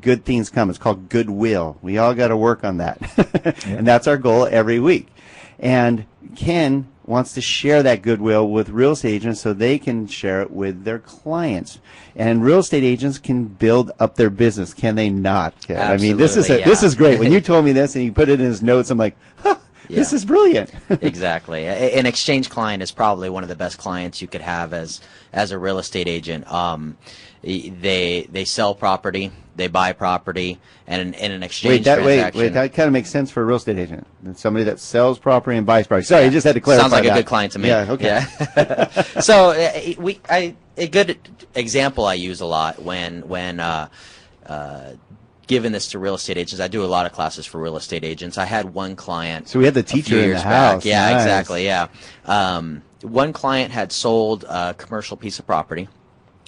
good things come. It's called goodwill. We all got to work on that. And that's our goal every week. And Ken wants to share that goodwill with real estate agents so they can share it with their clients. And real estate agents can build up their business, can they not? Ken? I mean, this is great. When you told me this and you put it in his notes, I'm like, huh, this is brilliant. Exactly. An exchange client is probably one of the best clients you could have as a real estate agent. They sell property, they buy property, and in an exchange transaction. Wait, that kind of makes sense for a real estate agent. Somebody that sells property and buys property. Sorry, I just had to clarify. Sounds like a good client to me. Yeah, okay. Yeah. So a good example I use a lot when giving this to real estate agents. I do a lot of classes for real estate agents. I had one client. So we had the teacher in the house. Yeah, nice. Exactly. Yeah. One client had sold a commercial piece of property.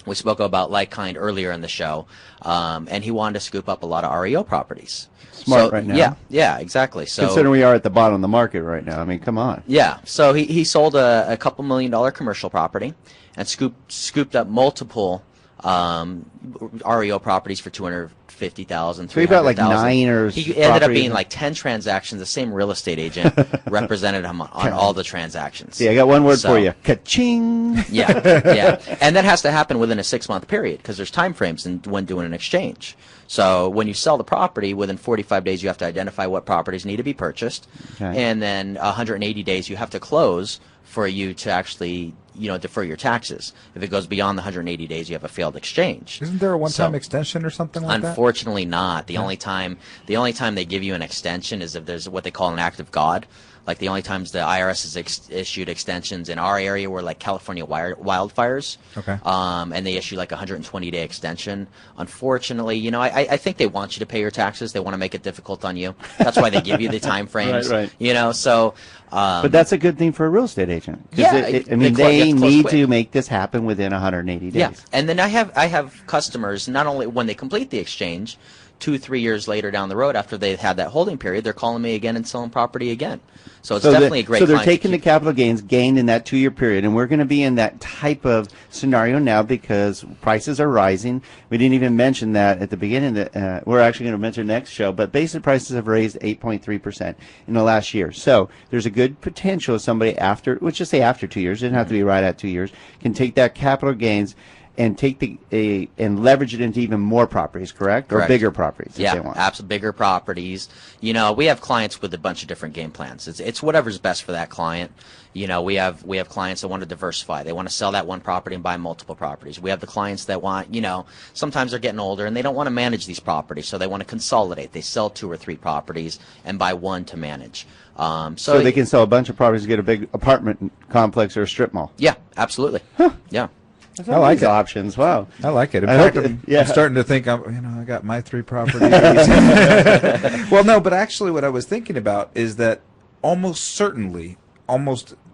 We spoke about like kind earlier in the show, and he wanted to scoop up a lot of REO properties. Smart right now. Yeah, exactly. So considering we are at the bottom of the market right now, I mean, come on. Yeah, so he sold a couple $1 million commercial property and scooped up multiple REO properties for $250,000, $300,000. So he bought like 9 or he ended up being like 10 transactions. The same real estate agent represented him on all the transactions. Yeah, I got one word for you. Ka-ching. Yeah. And that has to happen within a 6-month period because there's time frames when doing an exchange. So when you sell the property, within 45 days you have to identify what properties need to be purchased, and then 180 days you have to close for you to actually defer your taxes. If it goes beyond the 180 days, you have a failed exchange. Isn't there a one-time extension or something like that? Unfortunately not. The only time they give you an extension is if there's what they call an act of God. Like the only times the IRS has issued extensions in our area were like California wildfires. Okay. And they issue like a 120-day extension. Unfortunately, I think they want you to pay your taxes. They want to make it difficult on you. That's why they give you the time frames. Right. So. But that's a good thing for a real estate agent. Yeah. They need to make this happen within 180 days. Yeah. And then I have customers, not only when they complete the exchange, 2-3 years later down the road after they've had that holding period, they're calling me again and selling property again. So it's definitely a great So they're client taking the capital gains gained in that 2-year period, and we're going to be in that type of scenario now because prices are rising. We didn't even mention that at the beginning. We're actually going to mention next show, but basic prices have raised 8.3% in the last year. So there's a good potential of somebody after, let's just say after 2 years, it doesn't have to be right at 2 years, can take that capital gains and take and leverage it into even more properties, correct? Or bigger properties, if they want. Absolutely, bigger properties. We have clients with a bunch of different game plans. It's whatever's best for that client. We have clients that want to diversify. They want to sell that one property and buy multiple properties. We have the clients that want, sometimes they're getting older and they don't want to manage these properties, so they want to consolidate. They sell 2 or 3 properties and buy one to manage. So they can sell a bunch of properties and get a big apartment complex or a strip mall. Yeah, absolutely. Yeah. I like options. Wow, I like it. In fact, I'm starting to think I got my 3 properties. Well, no, but actually, what I was thinking about is that almost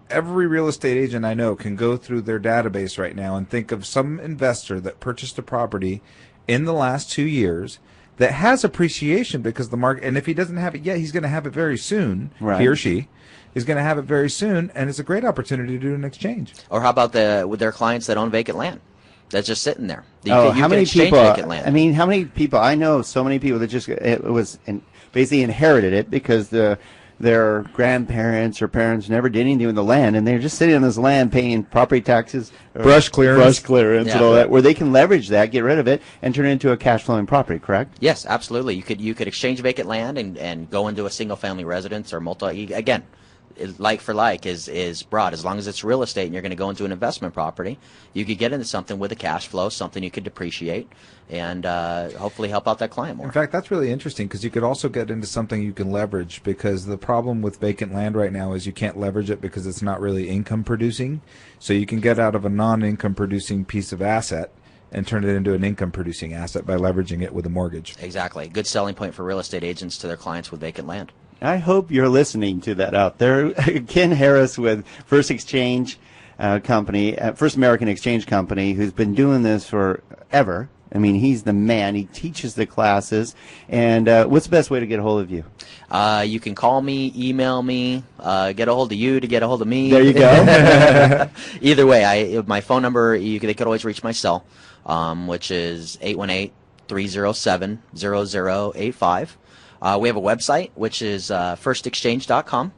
every real estate agent I know can go through their database right now and think of some investor that purchased a property in the last 2 years that has appreciation because the market. And if he doesn't have it yet, he's going to have it very soon. Right. He or she is going to have it very soon, and it's a great opportunity to do an exchange. Or how about with their clients that own vacant land that's just sitting there? How many people? I mean, how many people? I know so many people that just basically inherited it because their grandparents or parents never did anything with the land, and they're just sitting on this land paying property taxes, brush clearance, and all that, where they can leverage that, get rid of it, and turn it into a cash flowing property. Correct? Yes, absolutely. You could exchange vacant land and go into a single family residence or again. Like for like is broad. As long as it's real estate and you're going to go into an investment property, you could get into something with a cash flow, something you could depreciate, and hopefully help out that client more. In fact, that's really interesting because you could also get into something you can leverage, because the problem with vacant land right now is you can't leverage it because it's not really income producing. So you can get out of a non-income producing piece of asset and turn it into an income producing asset by leveraging it with a mortgage. Exactly. Good selling point for real estate agents to their clients with vacant land. I hope you're listening to that out there. Ken Harris with First Exchange Company, First American Exchange Company, who's been doing this forever. I mean, he's the man. He teaches the classes. And what's the best way to get a hold of you? You can call me, email me, get a hold of you to get a hold of me. There you go. Either way, my phone number, they could always reach my cell, which is 818 307-0085. We have a website, which is firstexchange.com.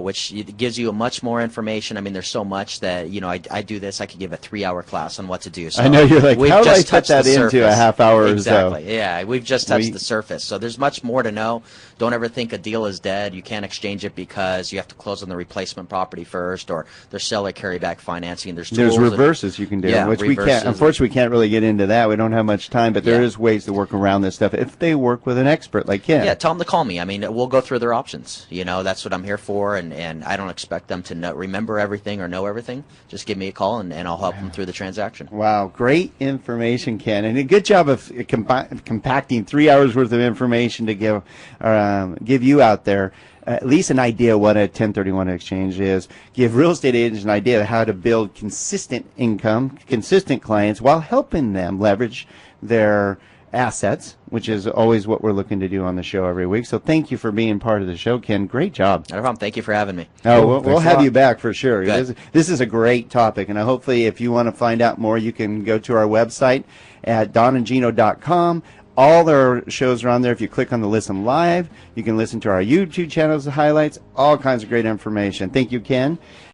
Which gives you much more information. I mean, there's so much that, I do this. I could give a 3-hour class on what to do. So I know you're like, how do I put that into surface. a half hour exactly. or so? Yeah, we've just touched the surface. So there's much more to know. Don't ever think a deal is dead. You can't exchange it because you have to close on the replacement property first, or there's seller carryback financing. There's reverses you can do, which we can't. Unfortunately, we can't really get into that. We don't have much time, but there is ways to work around this stuff if they work with an expert like Ken. Yeah, tell them to call me. I mean, we'll go through their options. That's what I'm here for, and I don't expect them to remember everything or know everything. Just give me a call, and I'll help them through the transaction. Wow, great information, Ken, and a good job of compacting 3 hours worth of information to give you out there at least an idea what a 1031 exchange is. Give real estate agents an idea of how to build consistent income, consistent clients, while helping them leverage their assets, which is always what we're looking to do on the show every week. So thank you for being part of the show, Ken. Great job. No problem. Thank you for having me. Oh, we'll have you back for sure. Good. This is a great topic, and hopefully if you want to find out more, you can go to our website at donandgino.com. All their shows are on there. If you click on the Listen Live, you can listen to our YouTube channels, the highlights, all kinds of great information. Thank you, Ken.